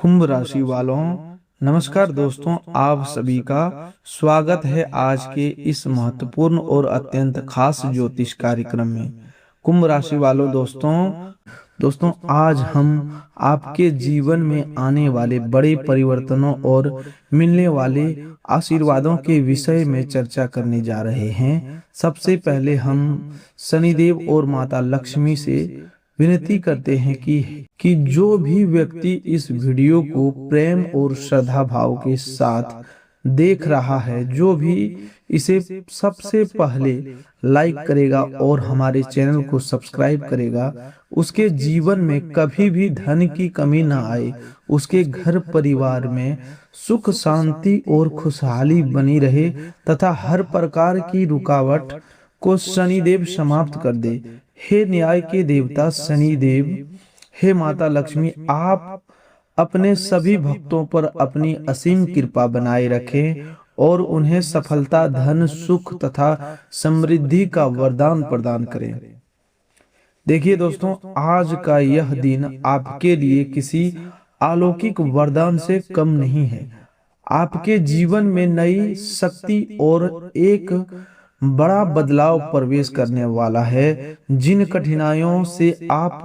कुंभ राशि वालों, नमस्कार दोस्तों। आप सभी का स्वागत है आज के इस महत्वपूर्ण और अत्यंत खास ज्योतिष कार्यक्रम में। कुंभ राशि वालों दोस्तों आज हम आपके जीवन में आने वाले बड़े परिवर्तनों और मिलने वाले आशीर्वादों के विषय में चर्चा करने जा रहे हैं। सबसे पहले हम शनिदेव और माता लक्ष्मी से विनती करते हैं कि जो भी व्यक्ति इस वीडियो को प्रेम और श्रद्धा भाव के साथ देख रहा है, जो भी इसे सबसे पहले लाइक करेगा और हमारे चैनल को सब्सक्राइब करेगा, उसके जीवन में कभी भी धन की कमी ना आए, उसके घर परिवार में सुख शांति और खुशहाली बनी रहे तथा हर प्रकार की रुकावट को शनिदेव समाप्त कर दे। हे न्याय के देवता शनिदेव, हे माता लक्ष्मी, आप अपने सभी भक्तों पर अपनी असीम कृपा बनाए रखें और उन्हें सफलता, धन, सुख तथा समृद्धि का वरदान प्रदान करें। देखिए दोस्तों, आज का यह दिन आपके लिए किसी अलौकिक वरदान से कम नहीं है। आपके जीवन में नई शक्ति और एक बड़ा बदलाव प्रवेश करने वाला है। जिन कठिनाइयों से आप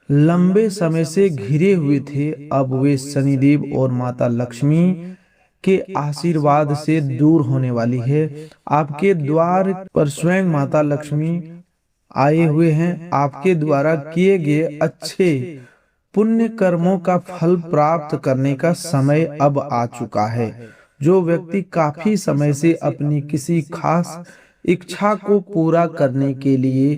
लंबे समय से घिरे हुए थे, अब वे शनिदेव और माता लक्ष्मी के आशीर्वाद से दूर होने वाली है। आपके द्वार पर स्वयं माता लक्ष्मी आए हुए हैं। आपके द्वारा किए गए अच्छे पुण्य कर्मों का फल प्राप्त करने का समय अब आ चुका है। जो व्यक्ति काफी समय से अपनी किसी खास इच्छा को पूरा करने के लिए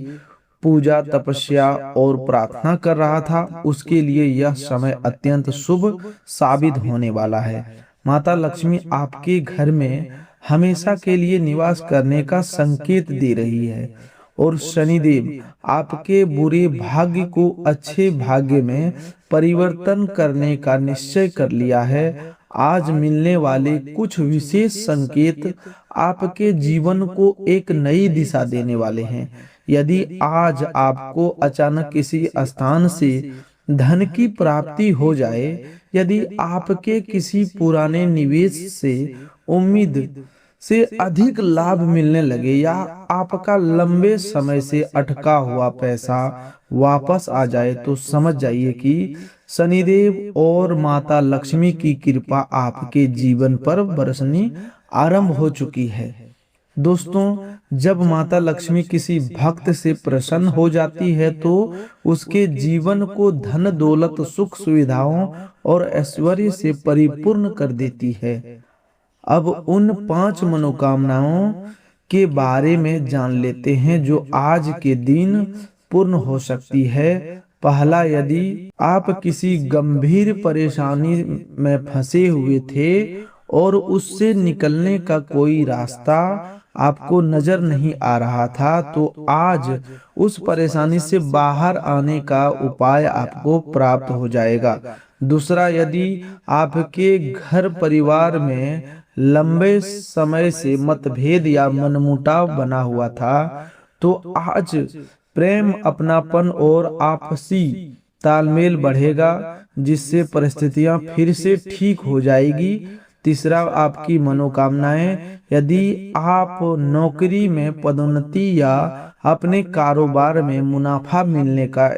पूजा, तपस्या और प्रार्थना कर रहा था, उसके लिए यह समय अत्यंत शुभ साबित होने वाला है। माता लक्ष्मी आपके घर में हमेशा के लिए निवास करने का संकेत दे रही है और शनिदेव आपके बुरे भाग्य को अच्छे भाग्य में परिवर्तन करने का निश्चय कर लिया है। आज मिलने वाले कुछ विशेष संकेत आपके जीवन को एक नई दिशा देने वाले हैं। यदि आज आपको अचानक किसी स्थान से धन की प्राप्ति हो जाए, यदि आपके किसी पुराने निवेश से उम्मीद से अधिक लाभ मिलने लगे या आपका लंबे समय से अटका हुआ पैसा वापस आ जाए, तो समझ जाइए कि शनिदेव और माता लक्ष्मी की कृपा आपके जीवन पर बरसनी आरंभ हो चुकी है। दोस्तों, जब माता लक्ष्मी किसी भक्त से प्रसन्न हो जाती है तो उसके जीवन को धन, दौलत, सुख, सुविधाओं और ऐश्वर्य से परिपूर्ण कर देती है। अब उन 5 मनोकामनाओं के बारे में जान लेते हैं जो आज के दिन पूर्ण हो सकती है। पहला, यदि आप किसी गंभीर परेशानी में फंसे हुए थे और उससे निकलने का कोई रास्ता आपको नजर नहीं आ रहा था, तो आज उस परेशानी से बाहर आने का उपाय आपको प्राप्त हो जाएगा। दूसरा, यदि आपके घर परिवार में लंबे समय से मतभेद या मनमुटाव बना हुआ था, तो आज प्रेम, अपनापन और आपसी तालमेल बढ़ेगा, जिससे परिस्थितियां फिर से ठीक हो जाएगी। तीसरा, आपकी मनोकामनाएं, यदि आप नौकरी में पदोन्नति या अपने कारोबार में मुनाफा मिलने का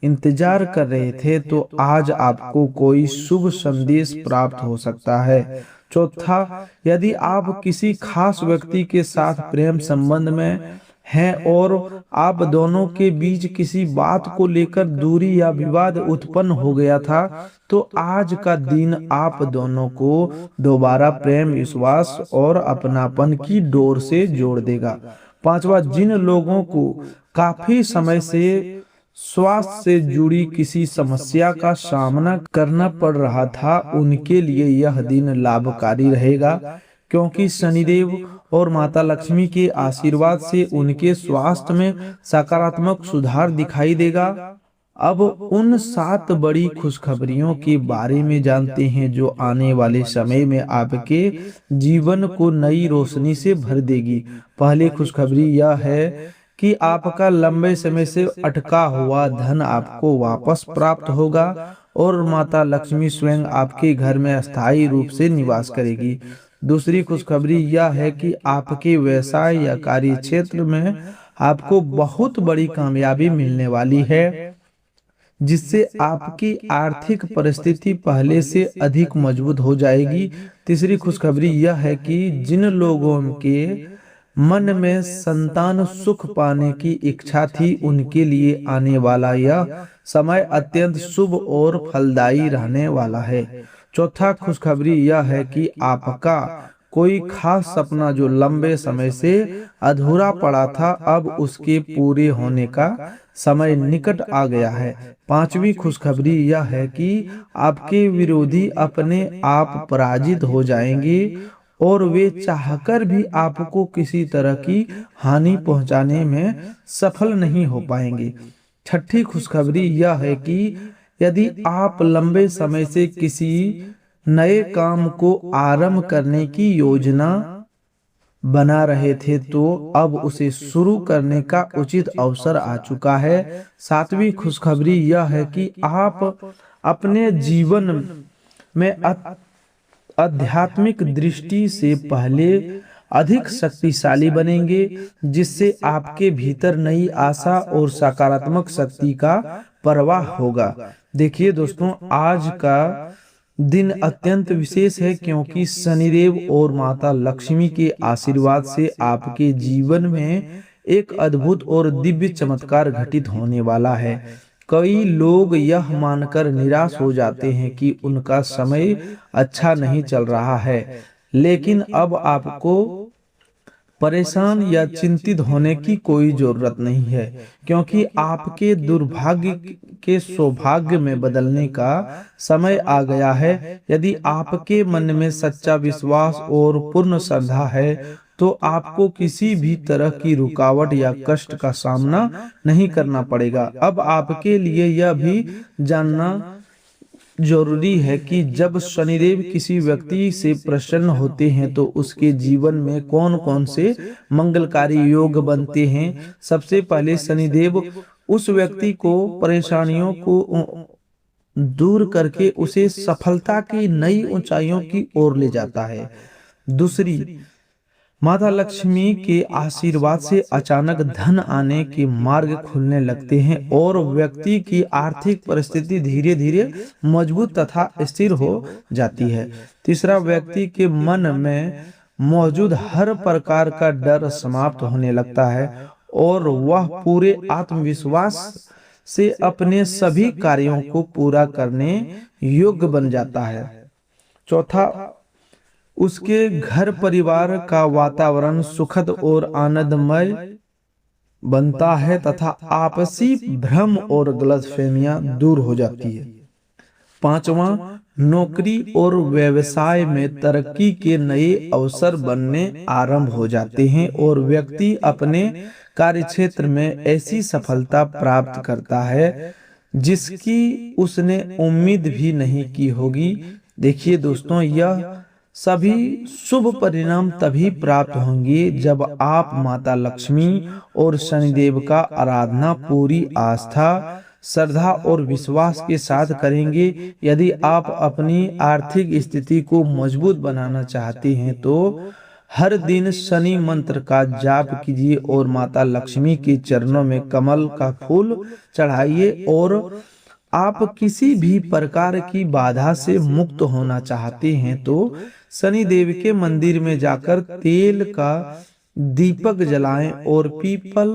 इंतजार कर रहे थे, तो आज आपको कोई शुभ संदेश प्राप्त हो सकता है। चौथा, यदि आप किसी खास व्यक्ति के साथ प्रेम संबंध में हैं और आप दोनों के बीच किसी बात को लेकर दूरी या विवाद उत्पन्न हो गया था, तो आज का दिन आप दोनों को दोबारा प्रेम, विश्वास और अपनापन की डोर से जोड़ देगा। पांचवा, जिन लोगों को काफी समय से स्वास्थ्य से जुड़ी किसी समस्या का सामना करना पड़ रहा था, उनके लिए यह दिन लाभकारी रहेगा, क्योंकि शनिदेव और माता लक्ष्मी के आशीर्वाद से उनके स्वास्थ्य में सकारात्मक सुधार दिखाई देगा। अब उन 7 बड़ी खुशखबरियों के बारे में जानते हैं जो आने वाले समय में आपके जीवन को नई रोशनी से भर देगी। पहली खुशखबरी यह है कि आपका लंबे समय से अटका हुआ धन आपको वापस प्राप्त होगा और माता लक्ष्मी स्वयं आपके घर में अस्थायी रूप से निवास करेगी। दूसरी खुशखबरी यह है कि आपके व्यवसाय या कार्य क्षेत्र में आपको बहुत बड़ी कामयाबी मिलने वाली है, जिससे आपकी आर्थिक परिस्थिति पहले से अधिक मजबूत हो जाएगी। तीसरी खुशखबरी यह है कि जिन लोगों के मन में संतान सुख पाने की इच्छा थी, उनके लिए आने वाला यह समय अत्यंत शुभ और फलदायी रहने वाला है। चौथा खुशखबरी यह है कि आपका कोई खास सपना जो लंबे समय से अधूरा पड़ा था, अब उसके पूरे होने का समय निकट आ गया है। पांचवी खुशखबरी यह है कि आपके विरोधी अपने आप पराजित हो जाएंगे और वे चाहकर भी आपको किसी तरह की हानि पहुंचाने में सफल नहीं हो पाएंगे। छठी खुशखबरी यह है कि यदि आप लंबे समय से किसी नए काम को आरंभ करने की योजना बना रहे थे, तो अब उसे शुरू करने का उचित अवसर आ चुका है। सातवीं खुशखबरी यह है कि आप अपने जीवन में आध्यात्मिक दृष्टि से पहले अधिक शक्तिशाली बनेंगे, जिससे आपके भीतर नई आशा और सकारात्मक शक्ति का प्रवाह होगा। देखिए दोस्तों, आज का दिन अत्यंत विशेष है, क्योंकि शनिदेव और माता लक्ष्मी के आशीर्वाद से आपके जीवन में एक अद्भुत और दिव्य चमत्कार घटित होने वाला है। कई लोग यह मानकर निराश हो जाते हैं कि उनका समय अच्छा नहीं चल रहा है, लेकिन अब आपको परेशान या चिंतित होने की कोई जरूरत नहीं है, क्योंकि आपके दुर्भाग्य के सौभाग्य में बदलने का समय आ गया है। यदि आपके मन में सच्चा विश्वास और पूर्ण श्रद्धा है, तो आपको किसी भी तरह की रुकावट या कष्ट का सामना नहीं करना पड़ेगा। अब आपके लिए यह भी जानना जरूरी है कि जब शनिदेव किसी व्यक्ति से प्रसन्न होते हैं, तो उसके जीवन में कौन कौन से मंगलकारी योग बनते हैं। सबसे पहले शनिदेव उस व्यक्ति को परेशानियों को दूर करके उसे सफलता की नई ऊंचाइयों की ओर ले जाता है। दूसरी, माता लक्ष्मी के आशीर्वाद से अचानक धन आने के मार्ग खुलने लगते हैं और व्यक्ति की आर्थिक परिस्थिति धीरे धीरे मजबूत तथा स्थिर हो जाती है। तीसरा, व्यक्ति के मन में मौजूद हर प्रकार का डर समाप्त होने लगता है और वह पूरे आत्मविश्वास से अपने सभी कार्यों को पूरा करने योग्य बन जाता है। चौथा, उसके घर परिवार का वातावरण सुखद और आनंदमय बनता है तथा आपसी भ्रम और गलतफहमियां दूर हो जाती है। पांचवा, नौकरी और व्यवसाय में तरक्की के नए अवसर बनने आरंभ हो जाते हैं और व्यक्ति अपने कार्यक्षेत्र में ऐसी सफलता प्राप्त करता है जिसकी उसने उम्मीद भी नहीं की होगी। देखिए दोस्तों, यह सभी शुभ परिणाम तभी प्राप्त होंगे जब आप माता लक्ष्मी और शनिदेव का आराधना पूरी आस्था, श्रद्धा और विश्वास के साथ करेंगे। यदि आप अपनी आर्थिक स्थिति को मजबूत बनाना चाहते हैं, तो हर दिन शनि मंत्र का जाप कीजिए और माता लक्ष्मी के चरणों में कमल का फूल चढ़ाइए। और आप किसी भी प्रकार की बाधा से मुक्त होना चाहते हैं, तो शनि देव के मंदिर में जाकर तेल का दीपक जलाएं और पीपल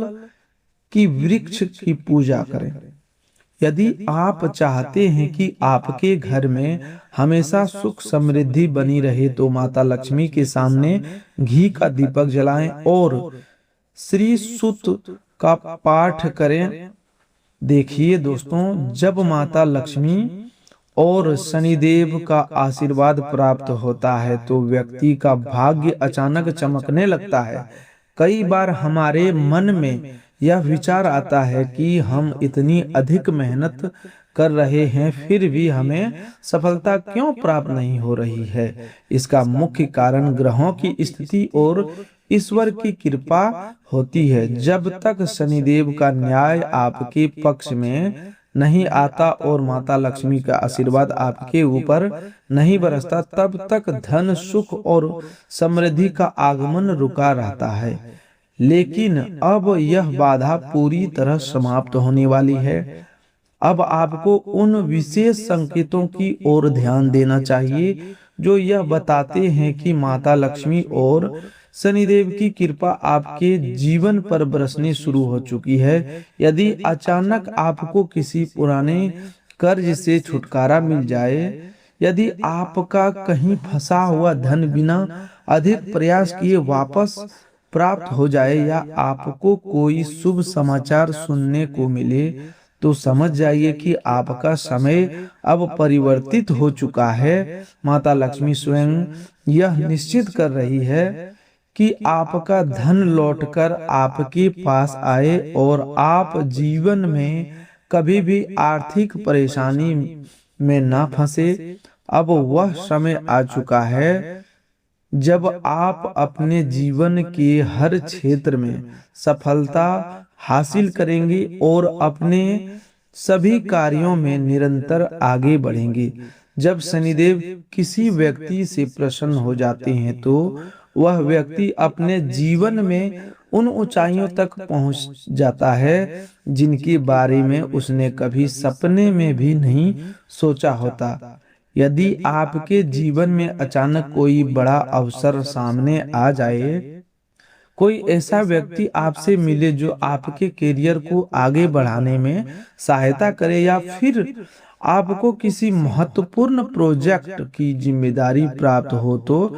की वृक्ष की पूजा करें। यदि आप चाहते हैं कि आपके घर में हमेशा सुख समृद्धि बनी रहे, तो माता लक्ष्मी के सामने घी का दीपक जलाएं और श्री सूक्त का पाठ करें। देखिए दोस्तों, जब माता लक्ष्मी और शनिदेव का आशीर्वाद प्राप्त होता है, तो व्यक्ति का भाग्य अचानक चमकने लगता है। कई बार हमारे मन में यह विचार आता है कि हम इतनी अधिक मेहनत कर रहे हैं, फिर भी हमें सफलता क्यों प्राप्त नहीं हो रही है। इसका मुख्य कारण ग्रहों की स्थिति और ईश्वर की कृपा होती है। जब तक शनिदेव का न्याय आपके पक्ष में नहीं आता और माता लक्ष्मी का आशीर्वाद आपके ऊपर नहीं बरसता, तब तक धन, सुख और समृद्धि का आगमन रुका रहता है। लेकिन अब यह बाधा पूरी तरह समाप्त होने वाली है। अब आपको उन विशेष संकेतों की ओर ध्यान देना चाहिए जो यह बताते हैं कि माता लक्ष्मी और शनिदेव की कृपा आपके जीवन पर बरसनी शुरू हो चुकी है। यदि अचानक आपको किसी पुराने कर्ज से छुटकारा मिल जाए, यदि आपका कहीं फंसा हुआ धन बिना अधिक प्रयास किए वापस प्राप्त हो जाए, या आपको कोई शुभ समाचार सुनने को मिले, तो समझ जाइए कि आपका समय अब परिवर्तित हो चुका है। माता लक्ष्मी स्वयं यह निश्चित कर रही है कि आपका धन लौटकर आपके पास आए और आप जीवन में कभी भी आर्थिक परेशानी में ना फंसे। अब वह समय आ चुका है जब आप अपने जीवन के हर क्षेत्र में सफलता हासिल करेंगे और अपने सभी कार्यों में निरंतर आगे बढ़ेंगे। जब शनिदेव किसी व्यक्ति से प्रसन्न हो जाते हैं तो वह व्यक्ति अपने जीवन में उन ऊंचाइयों तक पहुंच जाता है जिनके बारे में उसने कभी सपने में भी नहीं सोचा होता। यदि आपके जीवन में अचानक कोई बड़ा अवसर सामने आ जाए, कोई ऐसा व्यक्ति आपसे मिले जो आपके करियर को आगे बढ़ाने में सहायता करे, या फिर आपको किसी महत्वपूर्ण प्रोजेक्ट की जिम्मेदारी प्राप्त हो, तो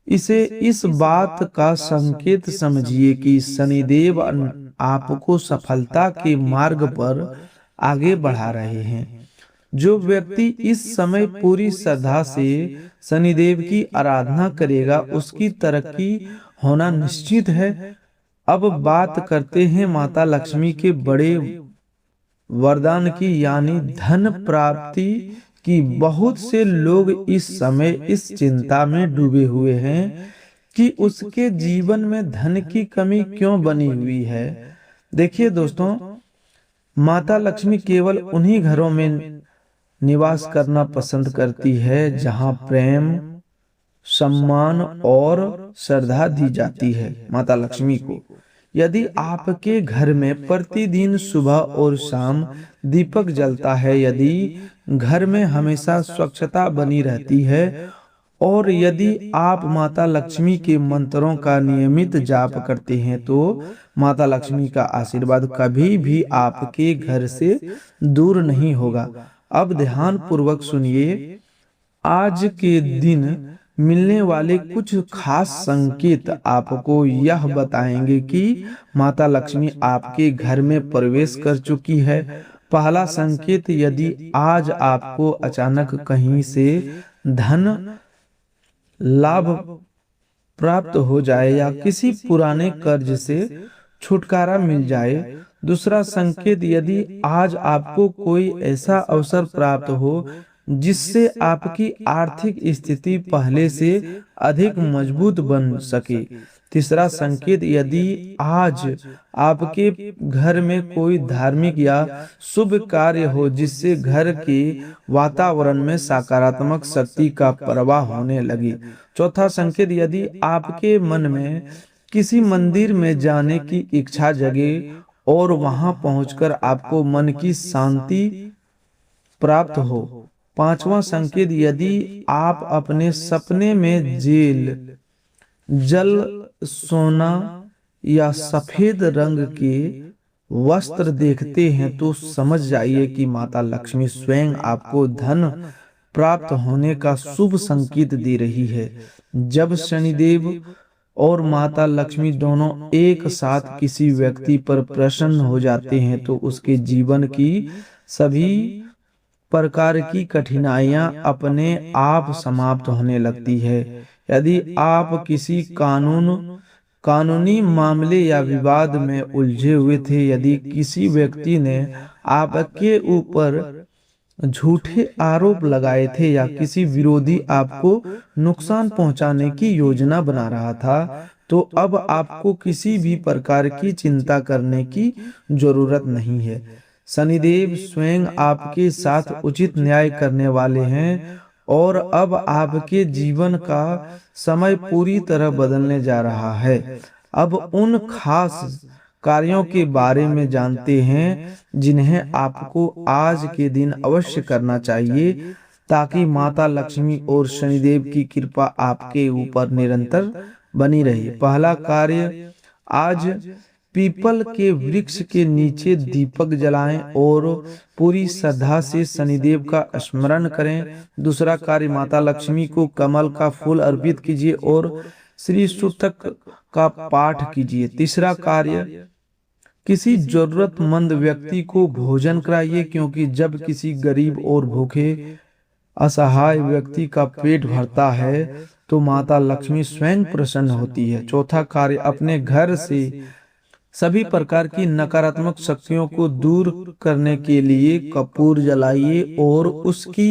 इसे इस बात का संकेत समझिए कि शनिदेव आपको सफलता के मार्ग पर आगे बढ़ा रहे हैं। जो व्यक्ति इस समय पूरी श्रद्धा से शनिदेव की आराधना करेगा, उसकी तरक्की होना निश्चित है। अब बात करते हैं माता लक्ष्मी के बड़े वरदान की, यानी धन प्राप्ति की। बहुत से लोग इस समय इस चिंता में डूबे हुए हैं कि उसके जीवन में धन की कमी क्यों बनी हुई है। देखिए दोस्तों, माता लक्ष्मी केवल उन्हीं घरों में निवास करना पसंद करती है जहां प्रेम, सम्मान और श्रद्धा दी जाती है। माता लक्ष्मी को यदि आपके घर में प्रतिदिन सुबह और शाम दीपक जलता है, यदि घर में हमेशा स्वच्छता बनी रहती है, और यदि आप माता लक्ष्मी के मंत्रों का नियमित जाप करते हैं, तो माता लक्ष्मी का आशीर्वाद कभी भी आपके घर से दूर नहीं होगा। अब ध्यान पूर्वक सुनिए, आज के दिन मिलने वाले कुछ खास संकेत आपको यह बताएंगे कि माता लक्ष्मी आपके घर में प्रवेश कर चुकी है। पहला संकेत, यदि आज आपको अचानक कहीं से धन लाभ प्राप्त हो जाए या किसी पुराने कर्ज से छुटकारा मिल जाए। दूसरा संकेत, यदि आज आपको कोई ऐसा अवसर प्राप्त हो जिससे आपकी आर्थिक स्थिति पहले से अधिक मजबूत बन सके। तीसरा संकेत, यदि आज आपके घर में कोई धार्मिक या शुभ कार्य हो जिससे घर के वातावरण में सकारात्मक शक्ति का प्रवाह होने लगे। चौथा संकेत, यदि आपके मन में किसी मंदिर में जाने की इच्छा जगे और वहां पहुंचकर आपको मन की शांति प्राप्त हो। पांचवा संकेत, यदि आप अपने सपने में जेल, जल, सोना या सफेद रंग के वस्त्र देखते हैं, तो समझ जाइए कि माता लक्ष्मी स्वयं आपको धन प्राप्त होने का शुभ संकेत दे रही है। जब शनिदेव और माता लक्ष्मी दोनों एक साथ किसी व्यक्ति पर प्रसन्न हो जाते हैं, तो उसके जीवन की सभी प्रकार की कठिनाइयां अपने आप समाप्त होने लगती है। यदि आप किसी कानूनी मामले या विवाद में उलझे हुए थे, यदि किसी व्यक्ति ने आपके ऊपर झूठे आरोप लगाए थे, या किसी विरोधी आपको नुकसान पहुंचाने की योजना बना रहा था, तो अब आपको किसी भी प्रकार की चिंता करने की जरूरत नहीं है। शनिदेव स्वयं आपके साथ उचित न्याय करने वाले हैं और अब आपके जीवन का समय पूरी तरह बदलने जा रहा है। अब उन खास कार्यों के बारे में जानते हैं जिन्हें आपको आज के दिन अवश्य करना चाहिए ताकि माता लक्ष्मी और शनिदेव की कृपा आपके ऊपर निरंतर बनी रहे। पहला कार्य, आज पीपल के वृक्ष के नीचे दीपक जलाएं और पूरी श्रद्धा से शनिदेव का स्मरण करें। दूसरा कार्य, माता लक्ष्मी को कमल का फूल अर्पित कीजिए और श्री सूतक का पाठ कीजिए। तीसरा कार्य, किसी जरूरतमंद व्यक्ति को भोजन कराइए, क्योंकि जब किसी गरीब और भूखे असहाय व्यक्ति का पेट भरता है तो माता लक्ष्मी स्वयं प्रसन्न होती है। चौथा कार्य, अपने घर से सभी प्रकार की नकारात्मक शक्तियों को दूर करने के लिए कपूर जलाइए और उसकी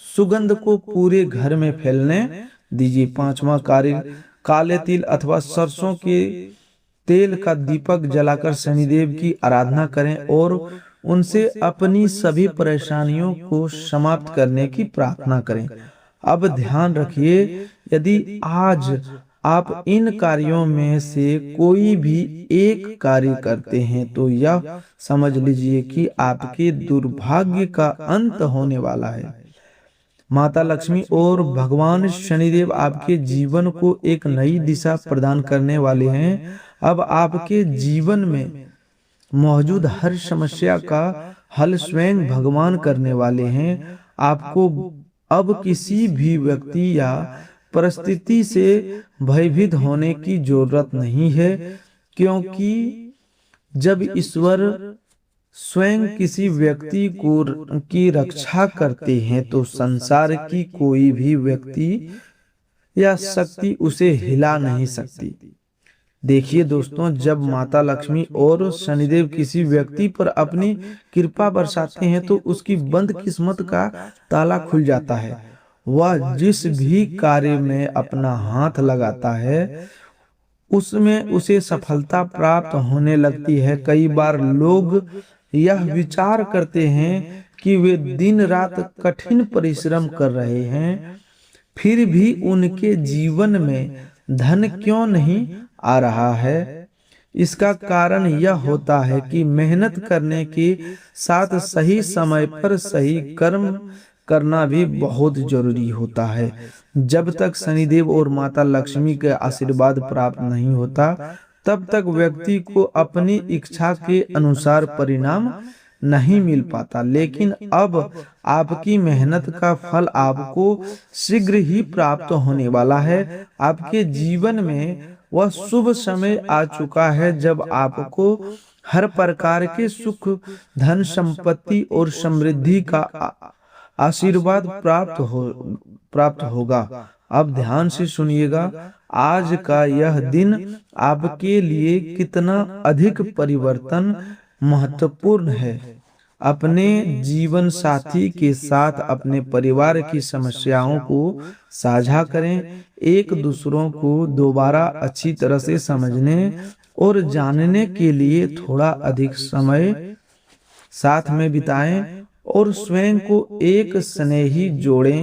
सुगंध को पूरे घर में फैलने दीजिए। पांचवा कार्य, काले तिल अथवा सरसों के तेल का दीपक जलाकर शनिदेव की आराधना करें और उनसे अपनी सभी परेशानियों को समाप्त करने की प्रार्थना करें। अब ध्यान रखिए, यदि आज आप इन कार्यों में से कोई भी एक कार्य करते हैं तो यह समझ लीजिए कि आपके दुर्भाग्य का अंत होने वाला है। माता लक्ष्मी और भगवान शनिदेव आपके जीवन को एक नई दिशा प्रदान करने वाले हैं। अब आपके जीवन में मौजूद हर समस्या का हल स्वयं भगवान करने वाले हैं। आपको अब किसी भी व्यक्ति या परिस्थिति से भयभीत होने की जरूरत नहीं है, क्योंकि जब ईश्वर स्वयं किसी व्यक्ति की रक्षा करते हैं तो संसार की कोई भी व्यक्ति या शक्ति उसे हिला नहीं सकती। देखिए दोस्तों, जब माता लक्ष्मी और शनिदेव किसी व्यक्ति पर अपनी कृपा बरसाते हैं तो उसकी बंद किस्मत का ताला खुल जाता है। वह जिस भी कार्य में अपना हाथ लगाता है उसमें उसे सफलता प्राप्त होने लगती है। कई बार लोग यह विचार करते हैं कि वे दिन रात कठिन परिश्रम कर रहे हैं, फिर भी उनके जीवन में धन क्यों नहीं आ रहा है। इसका कारण यह होता है कि मेहनत करने के साथ सही समय पर सही कर्म करना भी बहुत जरूरी होता है। जब तक शनिदेव और माता लक्ष्मी के आशीर्वाद प्राप्त नहीं होता तब तक व्यक्ति को अपनी इच्छा के अनुसार परिणाम नहीं मिल पाता। लेकिन अब आपकी मेहनत का फल आपको शीघ्र ही प्राप्त होने वाला है। आपके जीवन में वह शुभ समय आ चुका है जब आपको हर प्रकार के सुख, धन, संपत्ति और समृद्धि का आशीर्वाद प्राप्त होगा। अब ध्यान से सुनिएगा, आज का यह दिन आपके लिए कितना अधिक परिवर्तन महत्वपूर्ण है। अपने जीवन साथी के साथ अपने परिवार की समस्याओं को साझा करें। एक दूसरों को दोबारा अच्छी तरह से समझने और जानने के लिए थोड़ा अधिक समय साथ में बिताएं और स्वयं को एक स्नेही जोड़े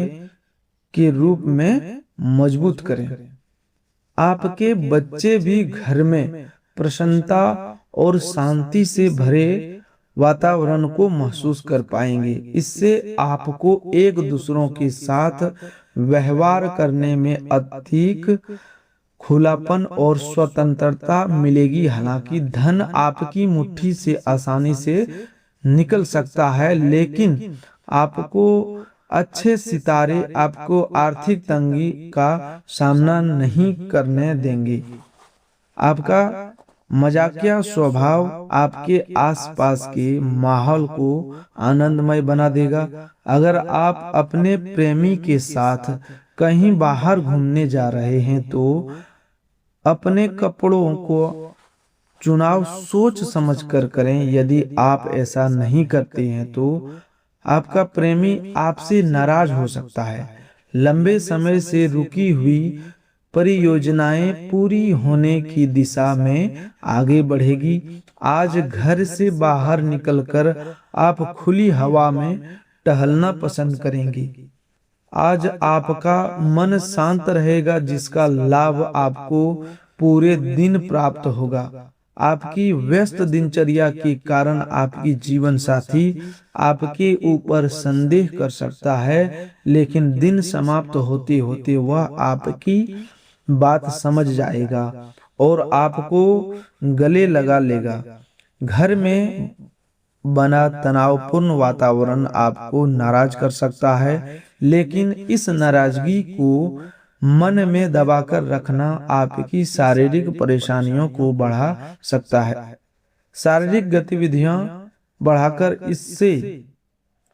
के रूप में मजबूत करें। आपके बच्चे भी घर में प्रसन्नता और शांति से भरे वातावरण को महसूस कर पाएंगे। इससे आपको एक दूसरों के साथ व्यवहार करने में अधिक खुलापन और स्वतंत्रता मिलेगी। हालांकि धन आपकी मुट्ठी से आसानी से निकल सकता है, लेकिन आपको अच्छे सितारे आपको आर्थिक तंगी का सामना नहीं करने देंगे। आपका मजाकिया स्वभाव आपके आसपास के माहौल को आनंदमय बना देगा। अगर आप अपने प्रेमी के साथ कहीं बाहर घूमने जा रहे हैं तो अपने कपड़ों को चुनाव सोच समझकर करें। यदि आप ऐसा नहीं करते हैं तो आपका प्रेमी आपसे नाराज हो सकता है। लंबे समय से रुकी हुई परियोजनाएं पूरी होने की दिशा में आगे बढ़ेगी। आज घर से बाहर निकलकर आप खुली हवा में टहलना पसंद करेंगी। आज आपका मन शांत रहेगा, जिसका लाभ आपको पूरे दिन प्राप्त होगा। आपकी व्यस्त दिनचर्या के कारण आपकी जीवन साथी आपके ऊपर संदेह कर सकता है, लेकिन दिन समाप्त होते होते वह आपकी बात समझ जाएगा और आपको गले लगा लेगा। घर में बना तनावपूर्ण वातावरण आपको नाराज कर सकता है, लेकिन इस नाराजगी को मन में दबाकर रखना आपकी शारीरिक परेशानियों को बढ़ा सकता है। शारीरिक गतिविधियां बढ़ाकर इससे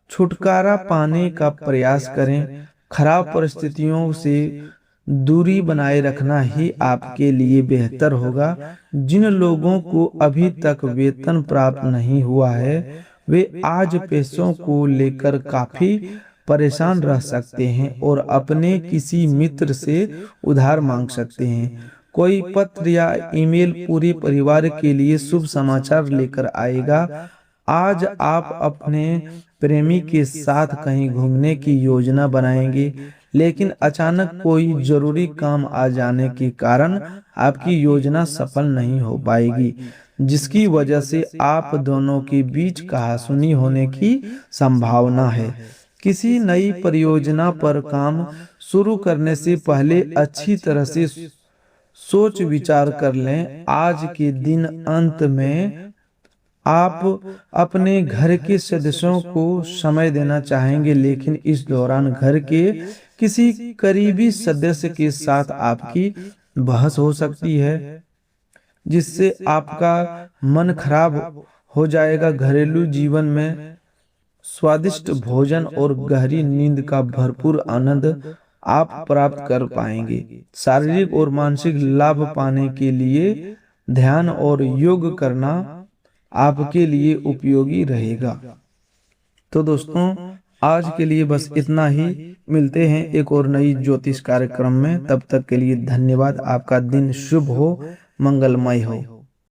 छुटकारा पाने का प्रयास करें। खराब परिस्थितियों से दूरी बनाए रखना ही आपके लिए बेहतर होगा। जिन लोगों को अभी तक वेतन प्राप्त नहीं हुआ है, वे आज पैसों को लेकर काफी परेशान रह सकते हैं और अपने किसी मित्र से उधार मांग सकते हैं। कोई पत्र या ईमेल पूरे परिवार के लिए शुभ समाचार लेकर आएगा। आज आप अपने प्रेमी के साथ कहीं घूमने की योजना बनाएंगे, लेकिन अचानक कोई जरूरी काम आ जाने के कारण आपकी योजना सफल नहीं हो पाएगी, जिसकी वजह से आप दोनों के बीच कहासुनी होने की संभावना है। किसी नई परियोजना पर काम शुरू करने से पहले अच्छी तरह से सोच विचार कर लें। आज के दिन अंत में आप अपने घर के सदस्यों को समय देना चाहेंगे, लेकिन इस दौरान घर के किसी करीबी सदस्य के साथ आपकी बहस हो सकती है, जिससे आपका मन खराब हो जाएगा। घरेलू जीवन में स्वादिष्ट भोजन और गहरी नींद का भरपूर आनंद आप प्राप्त कर पाएंगे। शारीरिक और मानसिक लाभ पाने के लिए ध्यान और योग करना आपके लिए उपयोगी रहेगा। तो दोस्तों, आज के लिए बस इतना ही। मिलते हैं एक और नई ज्योतिष कार्यक्रम में। तब तक के लिए धन्यवाद। आपका दिन शुभ हो, मंगलमय हो।